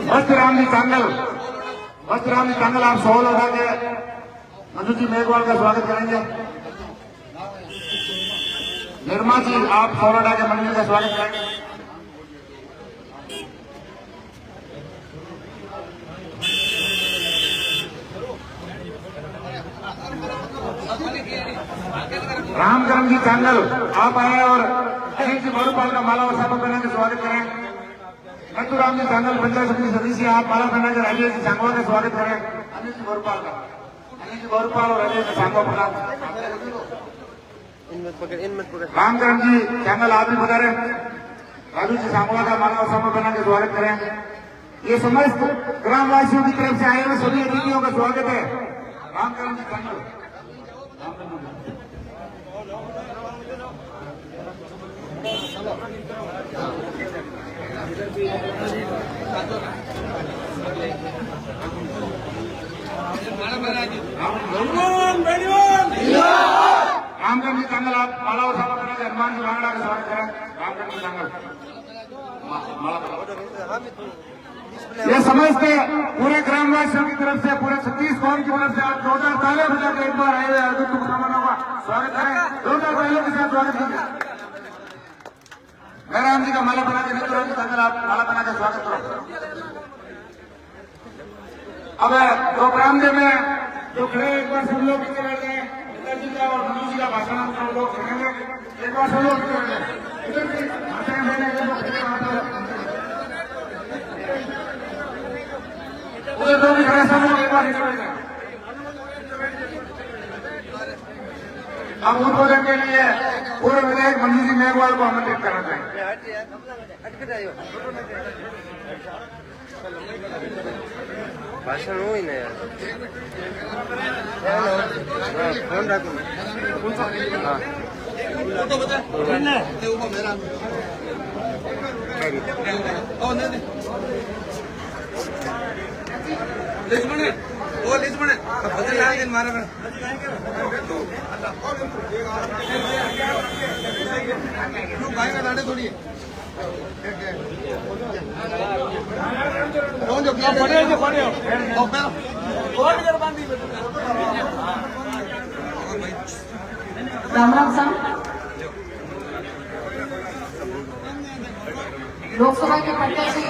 वस्त्राम जी चांगल आप सवाल उठा के मधु जी मेघवाल का स्वागत करेंगे। निर्मा जी आप सवाल उठा के मंडली का स्वागत करेंगे। रामकरण जी चांगल आप आए और अनिल जी बोरपाल का माला और सापक बना के स्वागत करें। नथुराम जी चांगल पंचायत समिति सदस्य आप माला बना के अजय जी सांगवा का स्वागत करें। अनिल जी बोरपाल का और अजय जी सांगवा प्रणाम। रामकरण जी चांगल आप भी पधारे। राजू जी सांगवा का माला और सापक बना के स्वागत करें। ये समस्त ग्रामवासियों की तरफ से आए हुए सभी अतिथियों का स्वागत है। रामकरण जी चांगल रामकरण जी चांगल आप माला और सापक बना के हनुमान जी भांगड़ा का स्वागत करें। रामकरण जी चांगल ये समझते पूरे ग्रामवासियों की तरफ से पूरे 36 कौम की तरफ से आप 2000 ताले बजा के एक बार आए हुए अर्जुन मुसलमानों का स्वागत करें। 2000 पहले के साथ स्वागत करें। राम जी का माला बना के नथुराम जी चांगल आप माला बना के स्वागत करो। अब प्रोग्राम में जो खड़े एक बार सब लोग नीचे बैठ गए। इंदर जी का और मनु जी का भाषण हम लोग सुनेंगे। एक बार सब लोग नीचे बैठ गए। इधर भी भाषण देने के लोग खड़े उधर दो भी खड़े सब लोग एक बार नीचे बैठ गए। अब उद्बोधन के लिए पूर्व विधायक मंजू जी मेघवाल को आमंत्रित करना चाहेंगे। भाषण हो ही नहीं यार फोन रखो थोड़ी राम राम साहब, लोकसभा के प्रत्याशी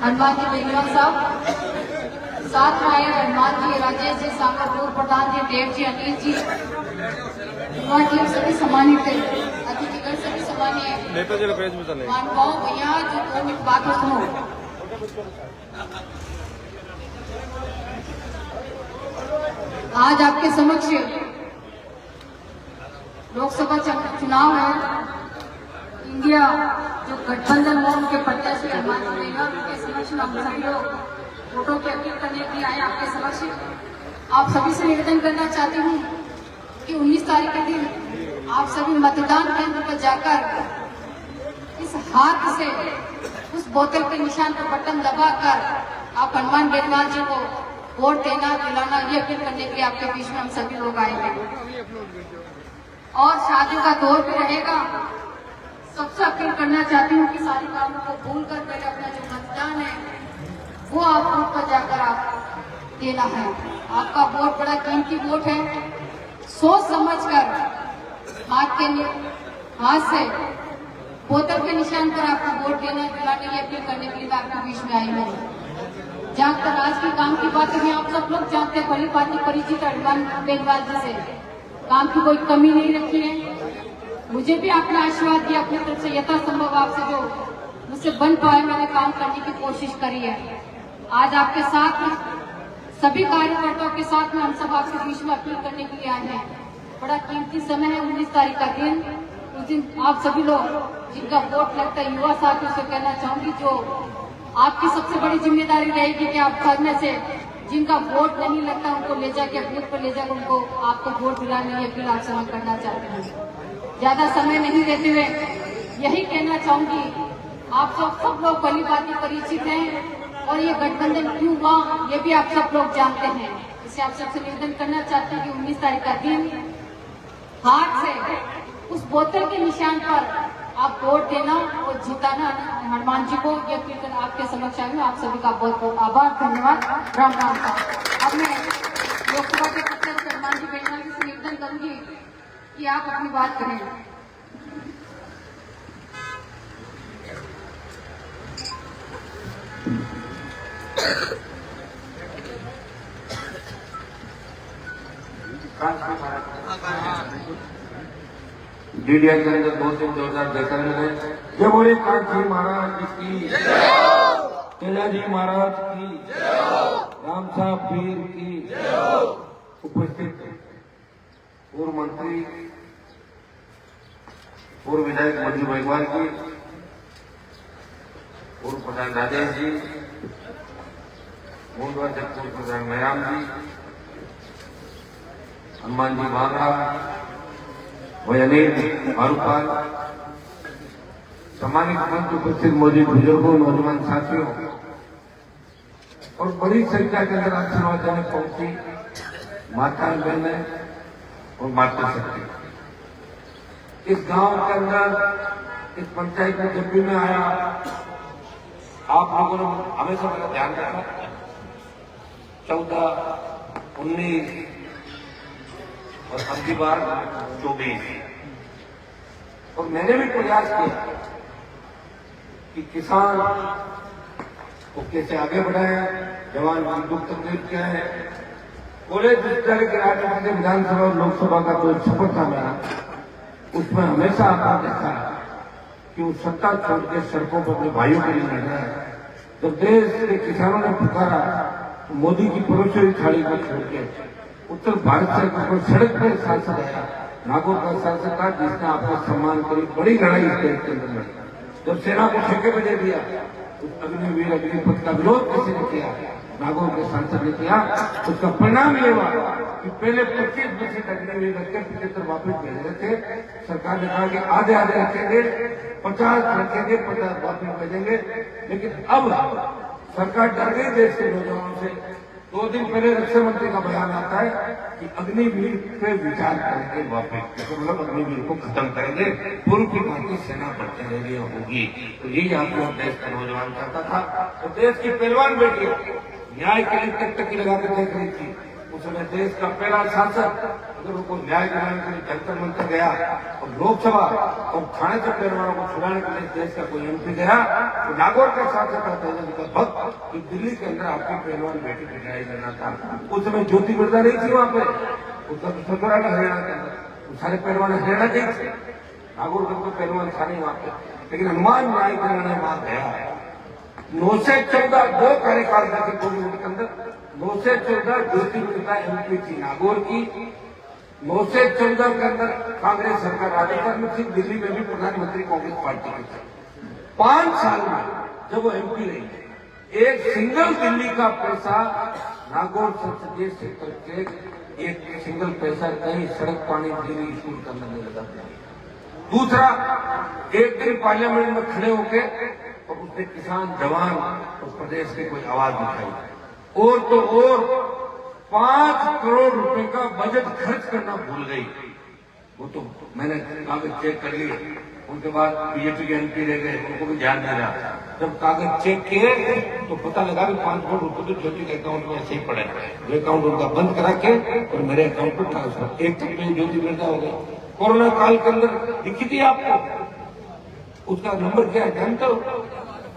हनुमान जी बेनीवाल साहब, साथ में आए हनुमान जी, राजेश जी, सांगापुर प्रधान जी, देव जी, अनिल जी, युवा टीम सभी सम्मानित अतिथिगण सभी सम्मानित मानवाओं भैया जो 2 मिनट बात में सुनो। आज आपके समक्ष लोकसभा चुनाव है। इंडिया जो गठबंधन है उनके प्रत्याशी हनुमान जी बेनीवाल के समक्ष हम सभी लोग वोटों की अपील करने के लिए आए आपके समक्ष। आप सभी से निवेदन करना चाहती हूँ कि 19 तारीख के दिन आप सभी मतदान केंद्र पर जाकर इस हाथ से उस बोतल के निशान पर बटन दबाकर आप हनुमान बेनीवाल जी को वोट देना दिलाना ये अपील करने के लिए आपके बीच में हम सभी लोग आए हैं। और शादियों का दौर भी रहेगा। सबसे अपील करना चाहती हूँ कि सारी कामों को भूलकर पहले अपना जो मतदान है वो आप बूथ पर जाकर आप देना है। आपका वोट बड़ा कीमती वोट है। सोच समझकर हाथ से बोतल के निशान पर आपको वोट देना दिलाने की अपील करने के लिए आपके बीच में आई हूँ। जहाँ तक आज के काम की बात है, आप सब लोग जानते हैं, भली भांति परिचित हनुमान बेनीवाल जी से काम की कोई कमी नहीं रखी है। मुझे भी आपने आशीर्वाद दिया, अपनी तरफ से यथासंभव आपसे जो मुझसे बन पाए मैंने काम करने की कोशिश करी है। आज आपके साथ सभी कार्यकर्ताओं के साथ में हम सब आपके बीच में अपील करने के लिए आए हैं। बड़ा कीमती समय है 19 तारीख का दिन। उस दिन आप सभी लोग जिनका वोट लगता है, युवा साथियों से कहना चाहूंगी जो आपकी सबसे बड़ी जिम्मेदारी रहेगी कि आप घर में से जिनका वोट नहीं लगता उनको ले जाके बूथ पर ले जाकर उनको आपको वोट दिलाने की अपील आपसे मैं करना चाहती हूँ। ज्यादा समय नहीं देते हुए यही कहना चाहूंगी, आप सब लोग भली भांति परिचित हैं और ये गठबंधन क्यों हुआ ये भी आप सब लोग जानते हैं। इससे आप सबसे निवेदन करना चाहते हैं कि 19 तारीख का दिन हाथ से उस बोतल के निशान पर आप वोट देना और जिताना हनुमान जी को, ये अपील कर आपके समक्ष आई हूँ। आप सभी का बहुत बहुत आभार, धन्यवाद, राम राम का। अब मैं लोकसभा के अध्यक्ष हनुमान जी बेनीवाल जी से निवेदन करूंगी कि आप अपनी बात करें। डीडीआई के अंदर 2 दिन 2000 देकर मिले। जय बोले काजी महाराज की, तेला जी महाराज की, राम साहब पीर की। उपस्थित पूर्व मंत्री, पूर्व विधायक मंजू मेघवाल जी, पूर्व प्रधान राजेश जी, मूलवाचक पूर्व प्रधान मैराम जी, हनुमान जी भांगड़ा, वयनीत मारूपाल, सम्मानित मंच उपस्थित मौजूद बुजुर्गों, नौजवान साथियों और बड़ी संख्या के अंदर आशीर्वाद देने पहुंची माता बहनें और मातृशक्ति। इस गांव के अंदर, इस पंचायत में जब भी मैं आया, आप लोगों ने हमेशा मेरा ध्यान रखा। 14, 19 और अब की बार 24। और मैंने भी प्रयास किया कि किसान को कैसे आगे बढ़ाया, जवान की दुख तकलीफ क्या है। बोले जिस तरह के राज्य विधानसभा और लोकसभा का जो शपथ था मेरा, उसमें हमेशा आपने देखा कि वो सत्ता छोड़ के सड़कों पर अपने भाइयों के लिए लड़ रहा है। जब देश के किसानों ने पुकारा, तो मोदी की परोसी हुई थाली को छोड़ के उत्तर भारत से कोई सड़क पर सांसद आया, नागौर का सांसद था, जिसने आपका सम्मान करी। बड़ी लड़ाई इस देश के अंदर लड़ी। जब सेना को ठेके पे दे दिया, उस अग्निवीर अग्निपथ का विरोध किसी ने किया, नागौर के सांसद ने किया। उसका परिणाम ये हुआ कि पहले 25% अग्निवीर रखकर 75 वापस भेज रहे थे। सरकार ने कहा कि आधे आधे रखेंगे, 50 रखेंगे, 50 वापस भेजेंगे। लेकिन अब सरकार डर गई देश के नौजवानों से। 2 दिन पहले रक्षा मंत्री का बयान आता है कि अग्निवीर पे विचार करेंगे वापस, मतलब अग्निवीर को खत्म करेंगे, पूर्व की भांति सेना बढ़ते रहनी होगी। तो यही आप लोग देश का नौजवान चाहता था। तो देश की पहलवान बेटी न्याय के लिए टकटकी लगाकर देख रही थी। उस समय देश का पहला सांसद अगर उनको न्याय दिलाने के लिए जंतर मंतर गया और लोकसभा और थाने से पहलवानों को छुड़ाने के लिए देश का कोई एमपी गया, तो नागौर का सांसद था तेजस्वी का भक्त कि दिल्ली के अंदर आपकी पहलवान बेटी की न्याय करना था। उस समय ज्योति बिरला नहीं थी वहां पे, उसका ससुराल हरियाणा के अंदर, सारे पहलवान हरियाणा के थे। नागौर के तो पहलवान था नहीं वहां पे, लेकिन हनुमान न्याय दिलाने वहां गया। 9 से 14 2 कार्यकाल थे 2 मिनट के अंदर। 9 से 14 ज्योति बिरला एमपी थी नागौर की। 9 से 14 के अंदर कांग्रेस सरकार राजस्थान में थी, दिल्ली में भी प्रधानमंत्री कांग्रेस पार्टी के थे। 5 साल में जब वो एमपी रही, एक सिंगल दिल्ली का पैसा नागौर संसदीय क्षेत्र के एक सिंगल पैसा कहीं सड़क, पानी, बिजली, स्कूल के अंदर नहीं लगा। दूसरा, एक दिन पार्लियामेंट में खड़े होके और उसने किसान, जवान और प्रदेश की कोई आवाज उठाई। और तो और 5 करोड़ रुपए का बजट खर्च करना भूल गई। वो तो मैंने कागज चेक कर लिए। उनके बाद बीजेपी के एमपी रह गए, उनको भी ध्यान नहीं रहा। जब कागज चेक किए तो पता लगा कि 5 करोड़ रुपए तो ज्योति के अकाउंट में ऐसे ही पड़े। जो अकाउंट उनका बंद करा के और मेरे अकाउंट पर ट्रांसफर, एक तक में ज्योति बिरला हो गई। कोरोना काल के अंदर दिखी थी आपको, उसका नंबर क्या है जानते हो?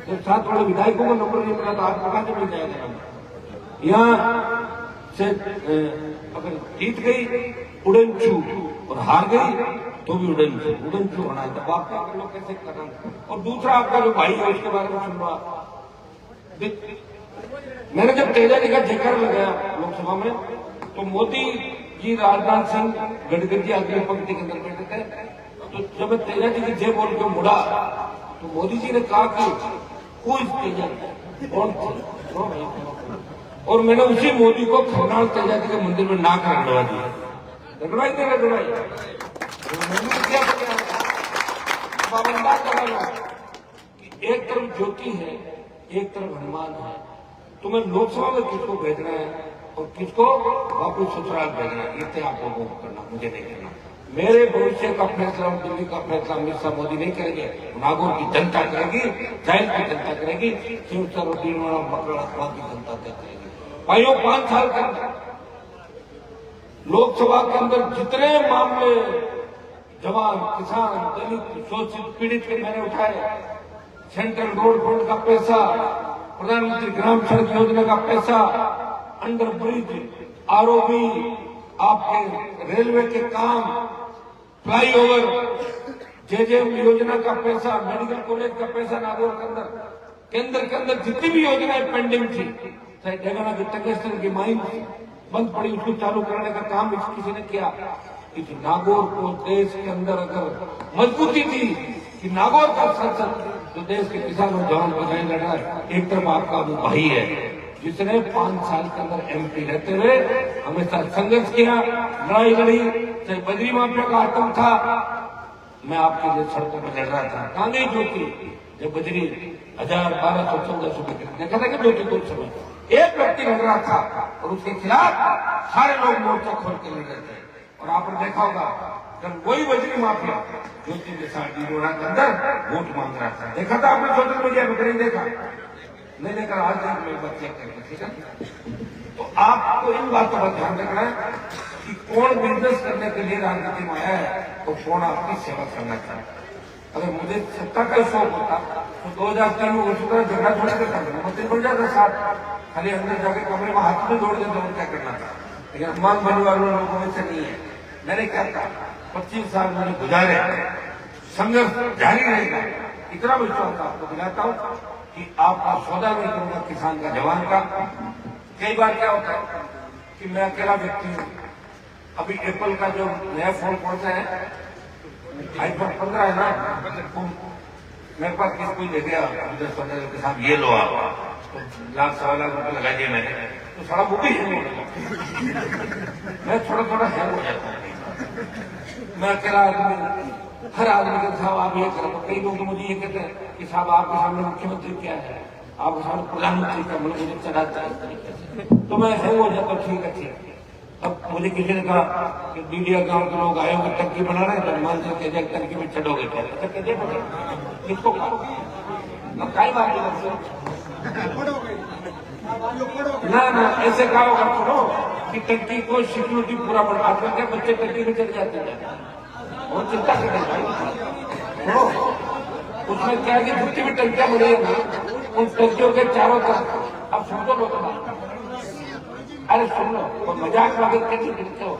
जब 7 बड़े विधायकों का नंबर नहीं मिला तो आपको कहां से मिल जाएगा नंबर? यहाँ से अगर जीत गई उड़न छू और हार गई तो भी उड़न छू होना है। तब आपका कर लो कैसे करना। और दूसरा, आपका जो भाई है उसके बारे में सुन रहा, मैंने जब तेजा जी का जिक्र लगाया लोकसभा में, तो मोदी जी, राजनाथ सिंह, गडकरी जी अगली पंक्ति के अंदर बैठे थे। तो जब मैं तेजा जी की जय बोल के मुड़ा तो मोदी जी ने कहा कि कोई तेजा कौन थे? और मैंने उसी मोदी को खरनाल तेजा जी के मंदिर में नाक रगड़वा दिया। रगड़वाई नहीं रगड़वाई, मैंने क्या पाबंदा करा लो कि एक तरफ ज्योति है, एक तरफ हनुमान है। तुम्हें लोकसभा में किसको भेजना है और किसको वापस ससुराल भेजना है, ये आप लोगों को करना, मुझे नहीं करना। मेरे भविष्य का फैसला दिल्ली का फैसला अमित शाह मोदी नहीं करेंगे, नागौर की जनता करेगी, जाहिल की जनता करेगी, शिवसर और डीनवाड़ा मकड़ा की जनता तय करेगी। भाइयों, 5 साल के अंदर लोकसभा के अंदर जितने मामले जवान, किसान, दलित, शोषित, पीड़ित के मैंने उठाए, सेंट्रल रोड फंड का पैसा, प्रधानमंत्री ग्राम सड़क योजना का पैसा, अंडर ब्रिज, आरओबी, आपके रेलवे के काम, फ्लाईओवर, जेजेएम योजना का पैसा, मेडिकल कॉलेज का पैसा नागौर के अंदर जितनी भी योजनाएं पेंडिंग थी, चाहे जगह की टंगस्टन की माइन बंद पड़ी, उसको चालू करने का काम किसी ने किया। इस नागौर को देश के अंदर अगर मजबूती थी कि नागौर का संसद जो देश के किसान और जवान बधाई लड़ रहा है, एक तरफ आपका वो भाई है जिसने 5 साल के अंदर एमपी रहते हुए हमेशा संघर्ष किया, लड़ाई लड़ी, चाहे बजरी माफिया का आतंक था, मैं आपके लिए सड़कों पर लड़ रहा था। गांधी ज्योति जब बजरी 1000, 1200, 1400 रुपए देखा था कि ज्योति कुछ समय एक व्यक्ति लड़ रहा था और उसके खिलाफ सारे लोग मोर्चा खोल के लड़ रहे थे। और आपने देखा होगा जब वही बजरी माफिया ज्योति के साथ डीडोरा के अंदर वोट मांग रहा था, देखा था आपने सोशल मीडिया पर, नहीं देखा? नहीं देखा, आज तक मेरे बच्चे करके, ठीक है? तो आपको इन बातों का ध्यान रखना है कि कौन बिजनेस करने के लिए राजनीति में आया है तो कौन आपकी सेवा करना चाहता है। अगर मुझे सत्ता का शौक होता तो 2003 में उसी तरह झगड़ा छोड़ के मंत्री बन जाता साथ, खाली अंदर जाके कमरे में हाथ में जोड़ देता और क्या करना था। लेकिन अम्मान बनने वालों लोगों में से नहीं है। मैंने क्या कहा, 25 साल मैंने गुजारे, संघर्ष जारी रहेगा, इतना विश्वास आपको दिलाता हूं कि आपका सौदा नहीं करूंगा किसान का, जवान का। कई बार क्या होता है कि मैं अकेला व्यक्ति हूं, अभी एप्पल का जो नया फोन कौन सा है, आईफोन 15 है ना, मेरे पास किसी कोई ले गया 10-15 के साथ, ये लो आप, तो लाख 1.25 लाख रुपए लगा दिए मैंने, तो सारा वो भी हैंग हो जाता, मैं थोड़ा हैंग हो जाता हूँ। मैं अकेला आदमी, हर आदमी के साहब आप ये करो, कई लोग मुझे ये कहते हैं कि साहब आपके सामने मुख्यमंत्री क्या है, आपके सामने प्रधानमंत्री का, मुझे चढ़ाता है इस तरीके से, तो मैं हैंग हो जाता हूँ। ठीक है। अब मुझे किसी ने कहा कि मीडिया गांव के लोग आए होंगे टंकी बना रहे हैं, तो मान से कह टंकी में चढ़ोगे क्या, कहते किसको कई बात ना ऐसे कहा होगा सुनो कि टंकी को सिक्योरिटी पूरा बढ़ा, आजकल क्या बच्चे टंकी में चढ़ जाते हैं और चिंता करते हैं। उसमें क्या है कि जितनी भी टंकियां बनी है ना, उन टंकियों के चारों तरफ, अब सुन लो, अरे सुन लो, तो मजाक वाले कैसे गिरते हो,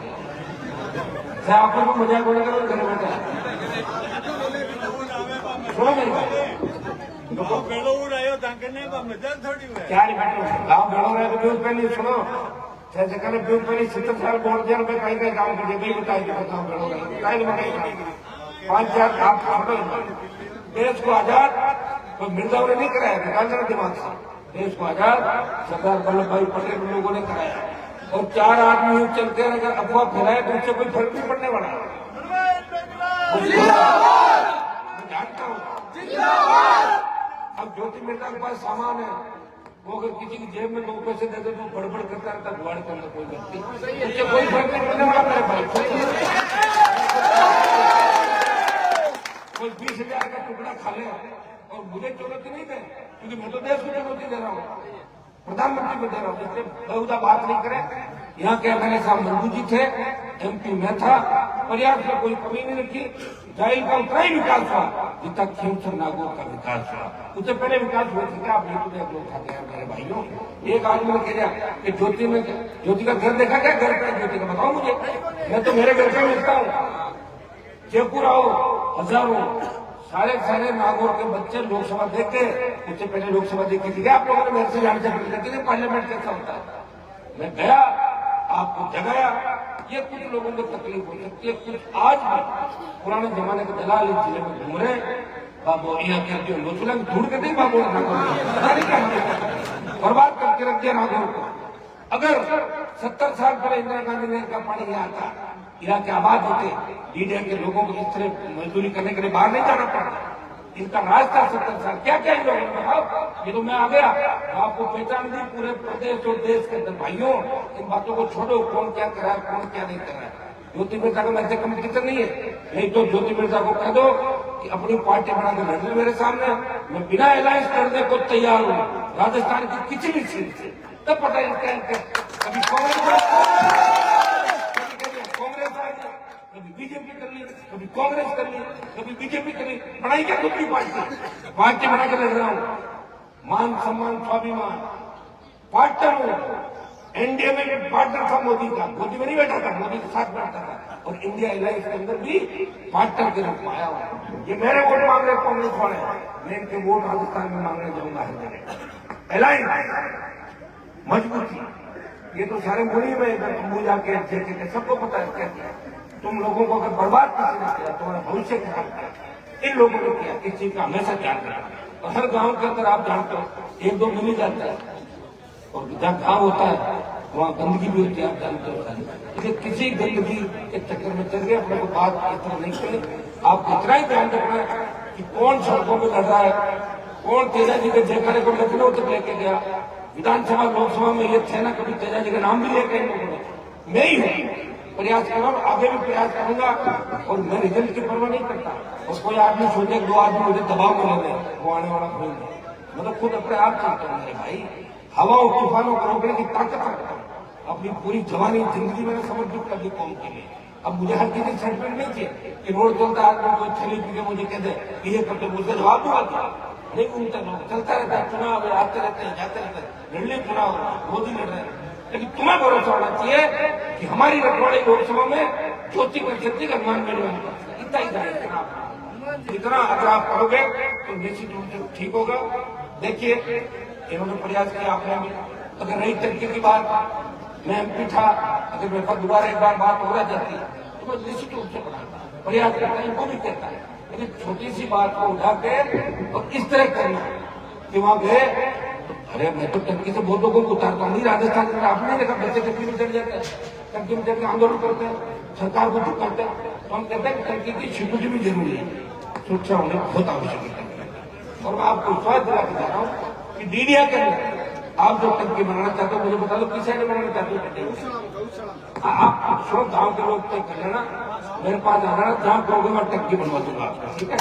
आप लोग मजाक वाले करो घर बैठा, सुनो मेरी बात, क्या नहीं बैठो गाँव भेड़ो रहे तो ब्यूज पहले सुनो, जैसे कहने ब्यूज पहले 70 साल बोल दिया, मैं कहीं कहीं गाँव की जगह बताई कि गाँव भेड़ो रहे, कहीं बताई 5-4 आप छोड़ो। देश को आजाद तो मिर्जा ने नहीं कराया, निकाल देना दिमाग से, देश को आजाद सरदार वल्लभ भाई पटेल लोगों ने कराया, और 4 आदमी चलते अगर अफवाह फैलाए तो उससे कोई फर्क नहीं पड़ने वाला। जानता हूँ अब ज्योति मिर्जा के पास सामान है, वो अगर किसी की जेब में 2 पैसे देते तो गड़बड़ करता रहता, गुआड़ के अंदर कोई व्यक्ति, उससे कोई फर्क नहीं पड़ने वाला मेरे भाई। कोई 20,000 का टुकड़ा खा ले और मुझे चुनौती नहीं दे, क्योंकि मैं तो देश को चुनौती दे रहा हूँ, प्रधानमंत्री को दे रहा हूँ, इसलिए बहुधा बात नहीं करें। यहाँ के एमएलए साहब मंजू जी थे, एमपी में था, पर्याप्त में कोई कमी नहीं रखी, जाहिल का उतना ही विकास हुआ जितना खीमसर नागौर का विकास हुआ, उससे पहले विकास हुआ था। आप लोग खाते हैं मेरे भाइयों, एक आदमी ने कहा कि ज्योति का घर देखा क्या, घर का ज्योति का बताओ मुझे, मैं तो मेरे घर का मिलता हूँ, जयपुर आओ, हजारों सारे नागौर के बच्चे लोकसभा देखते, उससे पहले लोकसभा देखी थी, आप लोगों ने मेरे से जानते थे पार्लियामेंट कैसा होता है। मैं गया, आपको जगाया, ये कुछ लोगों को तकलीफ हो सकती है, कुछ आज भी पुराने जमाने के दलाल इस जिले में घूम रहे, बाबू यहाँ कहते हो लोचलंग ढूंढ के नहीं, बाबू बर्बाद करके रख दिया नागौर को। अगर 70 साल पहले इंदिरा गांधी ने का पानी यहाँ आता, इलाके आबाद होते, डीडीए के लोगों को इस तरह मजदूरी करने के लिए बाहर नहीं जाना पड़ता, इनका राज था 70 साल। क्या क्या इन लोगों ने बताओ, ये तो मैं आ गया, आपको पहचान दी पूरे प्रदेश और देश के अंदर। भाइयों, इन बातों को छोड़ो, कौन क्या कर रहा है, कौन क्या नहीं कर रहा है। ज्योति मिर्जा का मेरे कंपटीशन नहीं है। नहीं तो ज्योति मिर्जा को कह दो कि अपनी पार्टी बनाकर लड़ ले मेरे सामने, मैं बिना अलायंस करने को तैयार हूँ राजस्थान की किसी भी सीट से। तब पता है कभी कांग्रेस कभी बीजेपी कर ली, कभी कांग्रेस कर ली, कभी बीजेपी कर ली, बनाई क्या दूसरी पार्टी बना के लड़ रहा हूँ। मान सम्मान स्वाभिमान पार्टनर हूँ। एनडीए में पार्टनर था मोदी का, मोदी में नहीं बैठा था, मोदी के साथ बैठा था, और इंडिया अलायंस के अंदर भी पार्टनर के रूप में आया हुआ। ये मेरे वोट मांग रहे कांग्रेस वाले, मैं इनके वोट राजस्थान में मांगने जाऊंगा। अलायंस मजबूती, ये तो सारे मुड़ी में इधर अंबुजा के जैसे के सबको पता है क्या किया। तुम लोगों को अगर बर्बाद किसी ने किया, तुम्हारा भविष्य खराब किया, इन लोगों ने किया। इस चीज का हमेशा ख्याल रखा। और हर गांव के अंदर आप जानते हो एक दो मिल ही जाता है, और जहाँ गांव होता है वहाँ गंदगी भी होती है, आप जानते हो। इसलिए किसी गंदगी के चक्कर में चल गए अपने को बात इस तरह नहीं करें। आपको इतना ही ध्यान रखना है कि कौन सड़कों में लड़ रहा है, कौन तेजा जी के जयकारे को लखनऊ तक लेके गया। विधानसभा लोकसभा में ये थे ना, कभी तेजा जी का नाम भी लेके इन लोगों ने, मैं ही हूँ। प्रयास कर रहा हूँ, आगे भी प्रयास करूंगा, और मैं रिजल्ट की परवाह नहीं करता। और कोई आदमी सोचे दो आदमी मुझे दबाव में ले लें, वो आने वाला कोई नहीं। मतलब खुद अपने आप चलता हूँ। भाई हवाओं तूफानों को रोकने की ताकत रखता हूँ। अपनी पूरी जवानी जिंदगी मैंने समर्पित कर दी कौम के लिए। अब मुझे हर किसी सर्टिफिकेट नहीं चाहिए कि रोड चलता आदमी कोई थैली पी के मुझे कह दे कि ये करते, मुझे जवाब दूंगा। नहीं घूमता लोग, चलता रहता है, चुनाव आते रहते हैं, जाते रहते हैं, लड़ने चुनाव मोदी लड़ रहे हैं। लेकिन तुम्हें भरोसा होना चाहिए कि हमारी रखवाड़ी लोकसभा में ज्योति कर सकती है, हनुमान मेरे इतना ही जाएगा। इतना अगर आप करोगे तो निश्चित रूप से ठीक होगा। देखिए इन्होंने प्रयास किया आपने भी। अगर रही तरीके की बात, मैं एमपी था, अगर मेरे पास दोबारा एक बार बात हो जाती तो मैं निश्चित रूप से प्रयास करता है, इनको भी कहता है। लेकिन छोटी सी बात को उठा के और इस तरह करना कि वहां गए, अरे मैं तो टंकी से बहुत लोगों को उतारता हूँ। राजस्थान में आपने देखा बच्चे टंकी में चढ़ जाते हैं, टंकी में चढ़ आंदोलन करते हैं, सरकार को चुकाते हैं। तो हम कहते हैं टंकी की सिक्योरिटी भी जरूरी है, सुरक्षा होने बहुत आवश्यक है। और मैं आपको विश्वास दिला के जा रहा हूँ कि डीडीआ के अंदर आप जो टंकी बनाना चाहते हो, मुझे बता दो किस साइड बनाना चाहते हो। आप गाँव के लोग तय कर लेना, मेरे पास आना, जहाँ कहोगे मैं टंकी बनवा दूंगा आपका, ठीक है।